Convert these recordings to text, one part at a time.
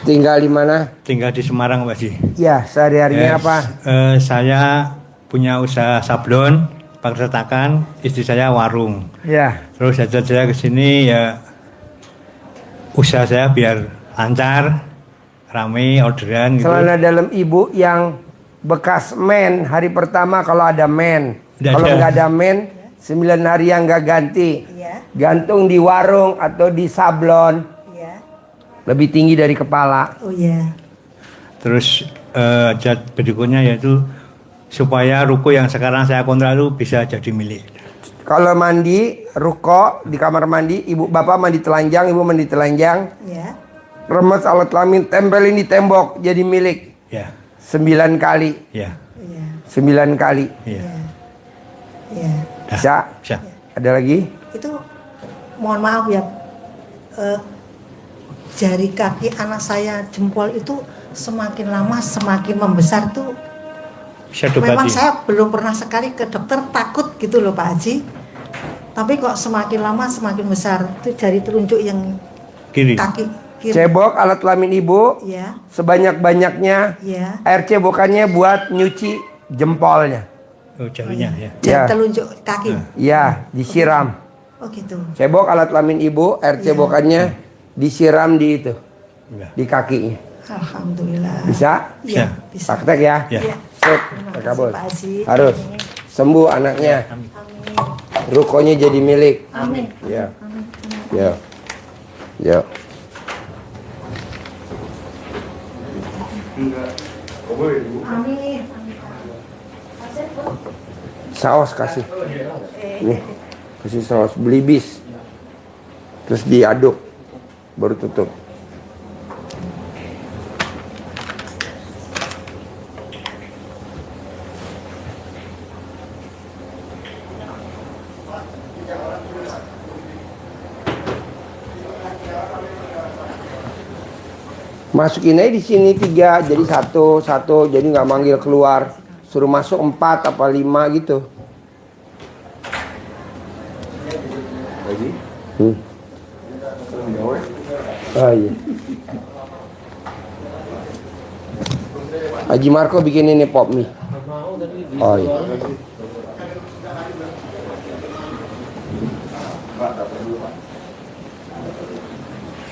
Tinggal di mana? Tinggal di Semarang, Pak Haji. Ya, sehari-harinya apa? Saya punya usaha sablon, percetakan, istri saya warung. Ya. Terus saya ke sini ya usaha saya biar lancar, rame orderan gitu. Celana dalam ibu yang bekas men, hari pertama kalau ada men. Kalau nggak ada men, 9 hari yang nggak ganti. Iya. Gantung di warung atau di sablon. Iya. Lebih tinggi dari kepala. Oh iya. Terus berikutnya yaitu supaya ruko yang sekarang saya kontrak itu bisa jadi milik. Kalau mandi, ruko di kamar mandi, ibu bapak mandi telanjang, ibu mandi telanjang. Iya. Remes alat kelamin, tempelin di tembok jadi milik. Ya. 9 kali. Ya. Iya. 9 kali. Ya. Iya. Bisa? Bisa. Ada lagi? Itu mohon maaf ya. Jari kaki anak saya jempol itu semakin lama semakin membesar tuh. Bisa Memang diobati. saya belum pernah sekali ke dokter, takut gitu loh Pak Haji. Tapi kok semakin lama semakin besar. Itu jari telunjuk yang Kiri. kaki kiri. Cebok alat kelamin ibu Iya. sebanyak-banyaknya. Iya. Air cebokannya buat nyuci jempolnya. Oh, jarinya ya. Jari Ya. telunjuk kaki. Ya, disiram. Oh gitu. Cebok alat kelamin ibu, air Iya. cebokannya disiram di itu, Ya. di kakinya. Alhamdulillah. Bisa? Iya, bisa. Praktek ya? Ya. Iya. Sip, Terima kasih, terkabul. Pak Haji. Harus sembuh anaknya. Amin. Rukonya jadi milik. Amin. Ya. Ya. Ya. Amin. Saus kasih. Nih. Kasih saus beli bis. Terus diaduk. Baru tutup. Masukin aja di sini 3, jadi satu, jadi nggak manggil keluar. Suruh masuk 4 apa 5 gitu. Oh iya. Haji Marco bikin ini pop mie. Oh iya.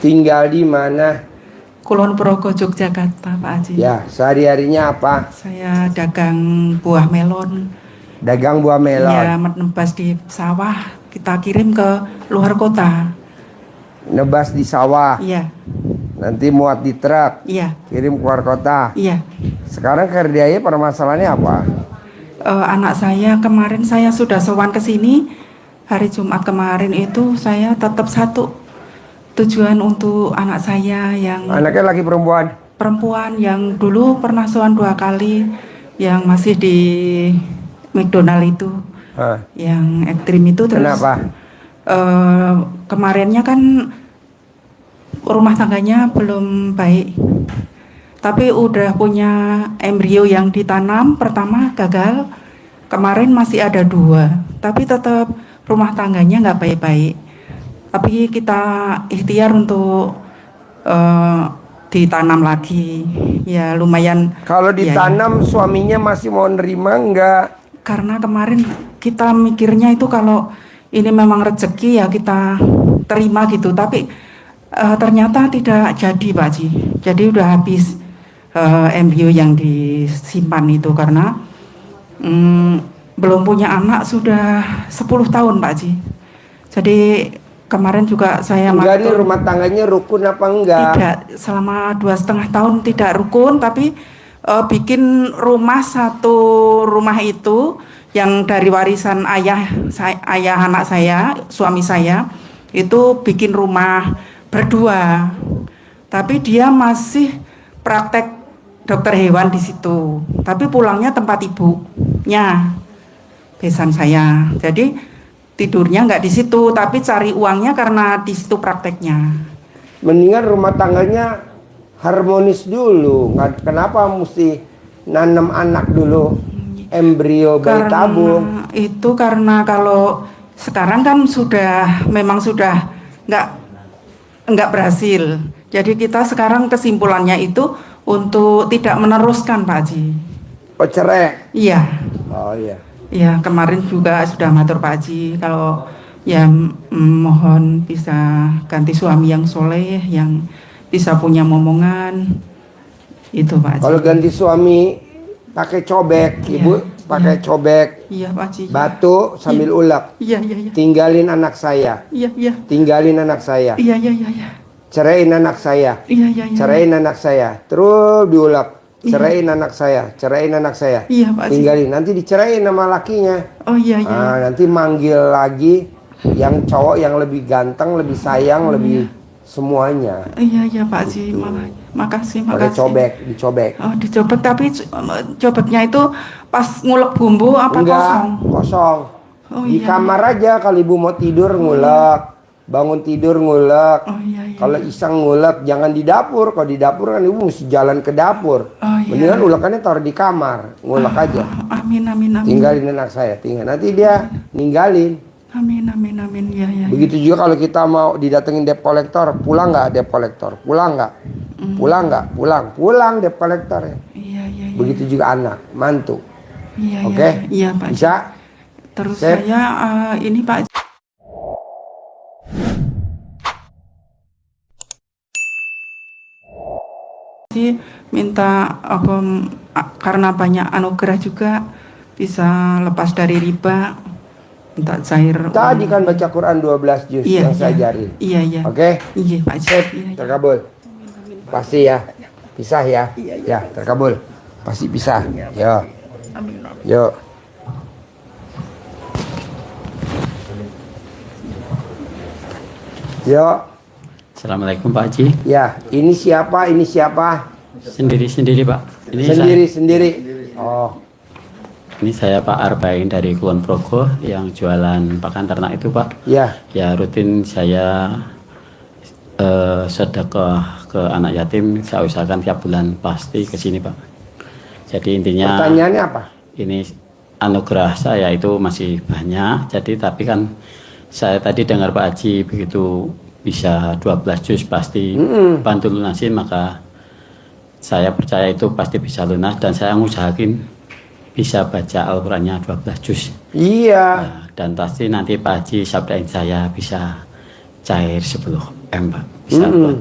Tinggal di mana? Kulon Progo, Yogyakarta, Pak Haji. Ya, sehari-harinya apa? Saya dagang buah melon. Dagang buah melon. Ya, menebas di sawah, kita kirim ke luar kota. Nebas di sawah. Iya, Nanti muat di truk. iya, Kirim keluar kota. iya. Sekarang kerjanya permasalahannya apa? Anak saya kemarin saya sudah sowan ke sini. Hari Jumat kemarin itu saya tetap satu tujuan untuk anak saya yang Anaknya laki perempuan? perempuan yang dulu pernah sowan 2 kali, yang masih di McDonald itu, Hah, yang ekstrim itu. Terus kenapa? kemarinnya kan rumah tangganya belum baik, tapi udah punya embrio yang ditanam, pertama gagal, kemarin masih ada 2, tapi tetap rumah tangganya nggak baik-baik. Tapi kita ikhtiar untuk ditanam lagi, ya lumayan. Kalau ya, ditanam suaminya masih mau nerima enggak? karena kemarin kita mikirnya itu kalau ini memang rezeki ya kita terima gitu, tapi ternyata tidak jadi Pak Haji. Jadi udah habis embrio yang disimpan itu karena belum punya anak sudah 10 tahun Pak Haji. Jadi kemarin juga saya Enggak nih, matur, rumah tangganya rukun apa enggak? tidak, selama 2,5 tahun tidak rukun, tapi bikin rumah, satu rumah itu yang dari warisan ayah anak saya, suami saya itu bikin rumah berdua, tapi dia masih praktek dokter hewan di situ, tapi pulangnya tempat ibunya, besan saya. Jadi tidurnya nggak di situ, tapi cari uangnya karena di situ prakteknya. Mendingan rumah tangganya harmonis dulu. Nggak, kenapa mesti nanam anak dulu, embrio bayi tabung? Itu karena kalau sekarang kan sudah memang sudah nggak berhasil. Jadi kita sekarang kesimpulannya itu untuk tidak meneruskan Pak Haji. Oh, cerai. Iya. Oh iya. Ya, kemarin juga sudah matur Pak Haji kalau ya mohon bisa ganti suami yang soleh, yang bisa punya momongan. Itu Pak Haji. Kalau ganti suami pakai cobek, Iya. Ibu pakai Iya. cobek, Iya Pak Haji. batu sambil ulek. Iya, iya, iya. Tinggalin anak saya. Iya, iya. Tinggalin anak saya. Iya, iya, iya, iya. Ceraiin anak saya. Iya, iya, iya. Ceraiin anak saya. Terus diulek. Ceraiin anak saya. Ceraiin anak saya. Iya, Pak Haji. Tinggalin. Nanti diceraiin sama lakinya. Oh iya, iya. Ah, nanti manggil lagi yang cowok yang lebih ganteng, lebih sayang, lebih semuanya. Iya, iya Pak Haji. Makasih, Pakai makasih. cobek, dicobek. Oh, dicobek, tapi cobeknya itu pas ngulek bumbu apa Enggak, kosong? kosong. Oh, Di iya, kamar aja kalau ibu mau tidur ngulek, bangun tidur ngulek. Oh iya, iya. Kalau iseng ngulek jangan di dapur. Kalau di dapur kan ibu mesti jalan ke dapur. Oh, iya. Mendingan ulekannya taruh di kamar, ngulek aja. Amin, amin, amin. Tinggalin anak saya, tinggal. Nanti dia ninggalin. Amin, amin, amin. Ya, ya. Begitu juga kalau kita mau didatengin debt collector, pulang nggak debt collector? Pulang nggak? Pulang nggak? Pulang debt collector ya. Iya, iya, iya. Begitu juga anak, mantu. Iya, Oke? iya, Pak. Bisa? Terus Sip. saya ini Pak Haji minta karena banyak anugerah juga bisa lepas dari riba, minta cair. Tadi kan baca Quran 12 juz Iya, yang saya iya. ajarin. Iya, iya. Oke? Iya, Pak Haji. Sip, Iya, iya. terkabul. Pasti ya. Pisah ya. Ya, terkabul. Pasti pisah. Yo. Yo. Yo. Assalamualaikum Pak Haji. Ya, ini siapa? Ini siapa? Sendiri-sendiri Pak. Sendiri-sendiri. Oh, Ini saya Pak Arbain dari Kulon Progo yang jualan pakan ternak itu Pak. ya. Ya rutin saya sedekah ke anak yatim. Saya usahakan tiap bulan pasti ke sini Pak. Jadi intinya Pertanyaannya apa? ini anugerah saya itu masih banyak. Jadi tapi kan saya tadi dengar Pak Haji begitu bisa 12 juz pasti bantu lunasin, maka saya percaya itu pasti bisa lunas dan saya ngusahakin bisa baca Al-Qurannya 12 juz. Iya. Nah, dan pasti nanti Pak Haji sabdain saya bisa cair 10 M Pak. Bisa Pak.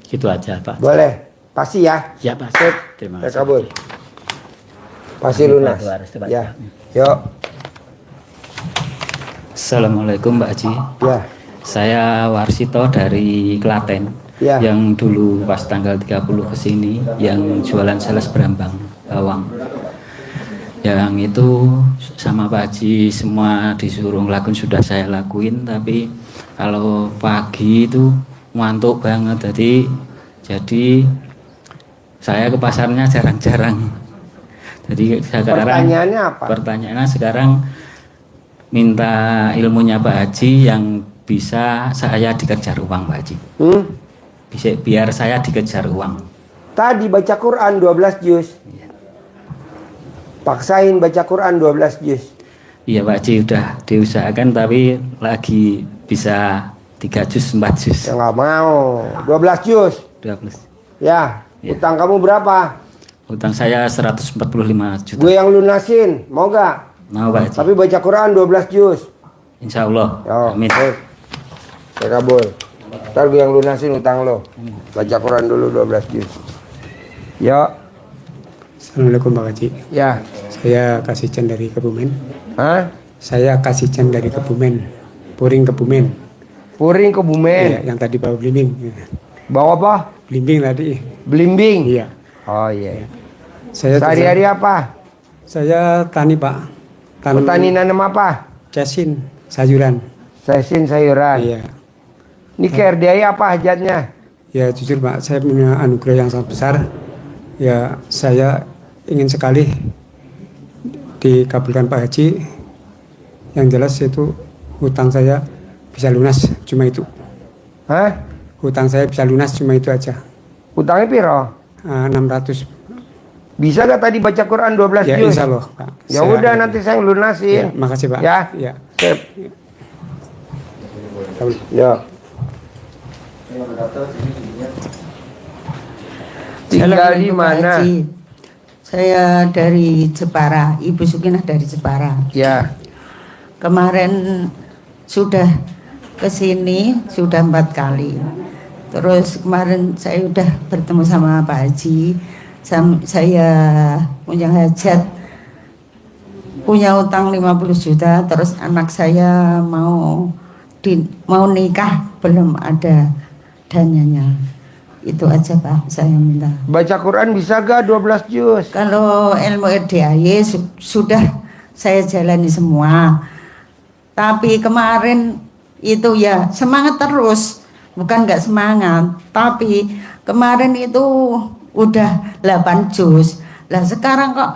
Gitu aja Pak. Boleh. Pasti ya. Ya Pak. Sip. Terima kasih. Terkabul. Pasti lunas. Ya. Yuk. Assalamualaikum Mbak Haji. Ya. Saya Warsito dari Klaten. Ya. Yang dulu pas tanggal 30 ke sini yang jualan sales berambang bawang. Yang itu sama Pak Haji semua disuruh ngelakuin sudah saya lakuin, tapi kalau pagi itu ngantuk banget, jadi saya ke pasarnya jarang-jarang. Jadi sekarang Pertanyaannya apa? Pertanyaannya sekarang minta ilmunya Pak Haji yang bisa saya dikejar uang Pak Haji. Bisa biar saya dikejar uang. Tadi baca Quran 12 juz. Paksain baca Quran 12 juz. Iya Pak Haji udah diusahakan tapi lagi bisa 3 juz 4 juz. Ya nggak mau. 12 juz. 12. Ya. Ya. Utang kamu berapa? Utang saya 145 juta. Gue yang lunasin. Mau gak? Mau Pak Haji. Tapi baca Quran 12 juz. Insya Allah. Yo. Amin. Saya kabul. Ntar gue yang lunasin utang lo. Baca Quran dulu 12 juz. Yo. Assalamualaikum Pak Haji. Ya. Saya Kasih Chan dari Kebumen. Hah? Saya Kasih Chan dari Kebumen. Puring Kebumen. Puring ke Bumen. Iya, yang tadi bawa blimbing. Ya. Bawa apa? Blimbing tadi. Belimbing. Iya. Oh iya. Saya Sehari-hari apa? Saya tani Pak. Petani nanam apa? Casin, sayuran. Sesin sayuran. Iya. Ini KRDI apa hajatnya? Ya jujur Pak, saya punya anugerah yang sangat besar. Ya saya ingin sekali dikabulkan Pak Haji. Yang jelas itu hutang saya bisa lunas, cuma itu. Hah? Hutang saya bisa lunas cuma itu aja. Utangnya piro? 600. Bisa gak tadi baca Quran 12 Ya juz? insya Allah Pak. Ya udah nanti saya Ya, lunasin. makasih Pak. Ya. Ya. Sip. Ya. Tinggal di Assalamualaikum, Pak mana? Haji. Saya dari Jepara, Ibu Sukinah dari Jepara. Ya. Kemarin sudah ke sini sudah 4 kali. Terus kemarin saya udah bertemu sama Pak Haji. Saya punya hajat, punya utang 50 juta. Terus anak saya mau nikah, belum ada dananya. Itu aja Pak, saya minta. Baca Quran bisa gak 12 juz? Kalau ilmu RDAY sudah saya jalani semua. Tapi kemarin itu ya semangat terus. Bukan nggak semangat. Tapi kemarin itu udah 8 juz. Lah sekarang kok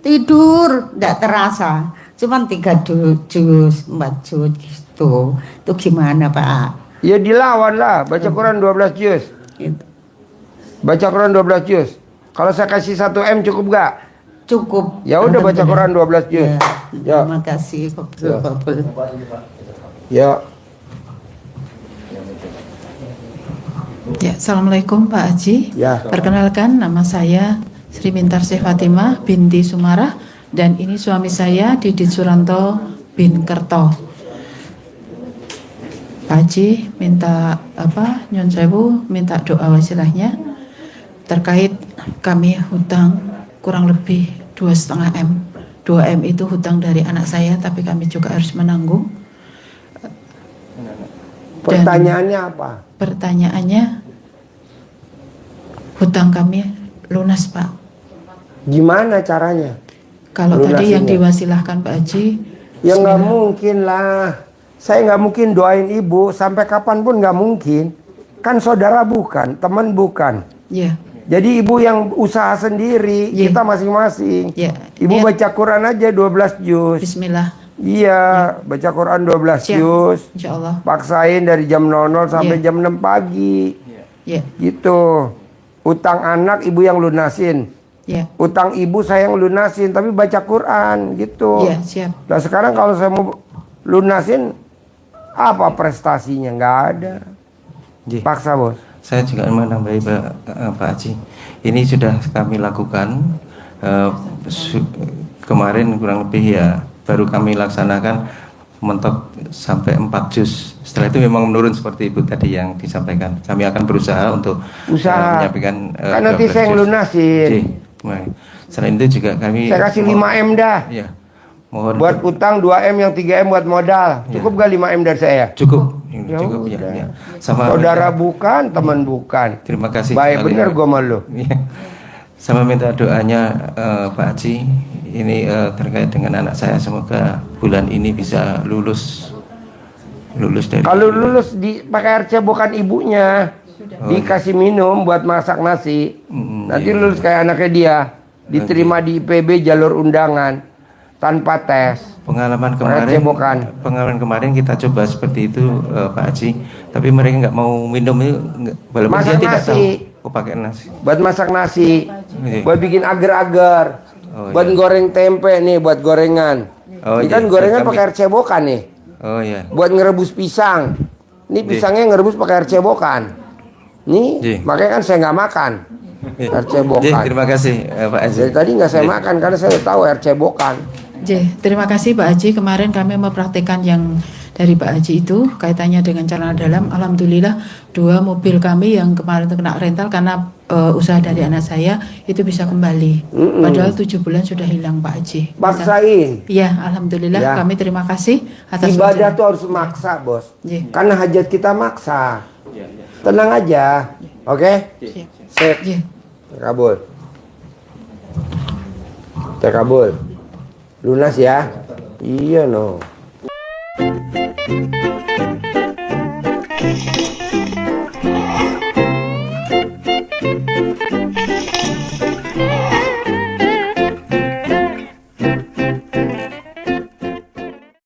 tidur nggak terasa. Cuman 3 juz, 4 juz gitu. Itu gimana Pak? Ya dilawan lah, baca Quran 12 juz. Gitu. Baca Quran 12 juz. Kalau saya kasih 1 M cukup gak? Cukup. Ya udah baca Quran 12 juz. Ya. Terima kasih. Ya. Ya, Assalamualaikum Pak Haji. Ya. Perkenalkan, nama saya Sri Mintarsih Fatimah binti Sumarah dan ini suami saya Didit Suranto bin Kerto. Pak Haji minta Nyun Sewu minta doa wasilahnya terkait kami hutang kurang lebih 2,5 M. 2 M itu hutang dari anak saya tapi kami juga harus menanggung. Pertanyaannya apa? Pertanyaannya, hutang kami lunas Pak. Gimana caranya? Kalau tadi yang Lunasinya? diwasilahkan Pak Haji, Ya nggak mungkin lah. Saya nggak mungkin doain ibu sampai kapanpun nggak mungkin. Kan saudara bukan, teman bukan. ya, Jadi ibu yang usaha sendiri, Ya. kita masing-masing. ya, Ibu niat- baca Quran aja 12 juz. Bismillah, Iya, baca Quran 12 siap, juz. Insya Allah, Paksain dari jam 00 sampai Ya. jam 6 pagi. ya, Gitu. Utang anak ibu yang lunasin. ya, Utang ibu saya yang lunasin, tapi baca Quran gitu. ya, siap. Nah sekarang kalau saya mau lunasin, apa prestasinya? Nggak ada. Ji, Paksa bos. saya juga menambahi Pak Haji. Ini sudah kami lakukan kemarin kurang lebih ya baru kami laksanakan mentok sampai 4 juz. Setelah itu memang menurun seperti itu tadi yang disampaikan. Kami akan berusaha untuk Usaha. menyampaikan Kan nanti 12 saya yang juz. lunasin. Ji, baik. Selain itu juga kami Saya kasih 5 M dah. Ya. Mohon Buat utang 2 M yang 3 M buat modal. Ya. Cukup gak 5 M dari saya? cukup. Ya Cukup ya, udah. ya. Sama Saudara bukan, teman bukan. Terima kasih. Baik sekali. bener gue malu. Iya. Sama minta doanya Pak Haji ini terkait dengan anak saya, semoga bulan ini bisa lulus dari Kalau lulus pakai air cebokan ibunya, dikasih minum buat masak nasi. Nanti iya. lulus kayak anaknya dia, diterima di IPB jalur undangan tanpa tes. pengalaman Pakai cebokan. kemarin kita coba seperti itu Pak Haji, tapi mereka nggak mau minum itu walaupun Masak dia tidak nasi. tahu pakai nasi. Buat masak nasi, Iya. buat bikin agar-agar, Oh, buat iya. goreng tempe nih, buat gorengan. Oh, Ini kan iya. gorengan Kami- pakai air cebokan nih. Oh ya. Buat ngerebus pisang. Ini Iya. pisangnya ngerebus pakai air cebokan. Nih, Iya. makanya kan saya nggak makan air cebokan. Terima kasih Pak Haji. Dari tadi nggak saya Iya. makan karena saya tahu air cebokan. Terima kasih Pak Haji. Kemarin kami mempraktikkan yang dari Pak Haji itu kaitannya dengan celana dalam. Alhamdulillah 2 mobil kami yang kemarin itu kena rental karena usaha dari anak saya itu bisa kembali. Padahal 7 bulan sudah hilang Pak Haji. Paksain. Iya, alhamdulillah Ya. kami terima kasih atas Ibadah wasilah. tuh harus maksa, bos. Iya. Karena hajat kita maksa. Tenang aja, oke? Siap. Sip. Iya. Terkabul. Terkabul. Lunas ya? Iya no.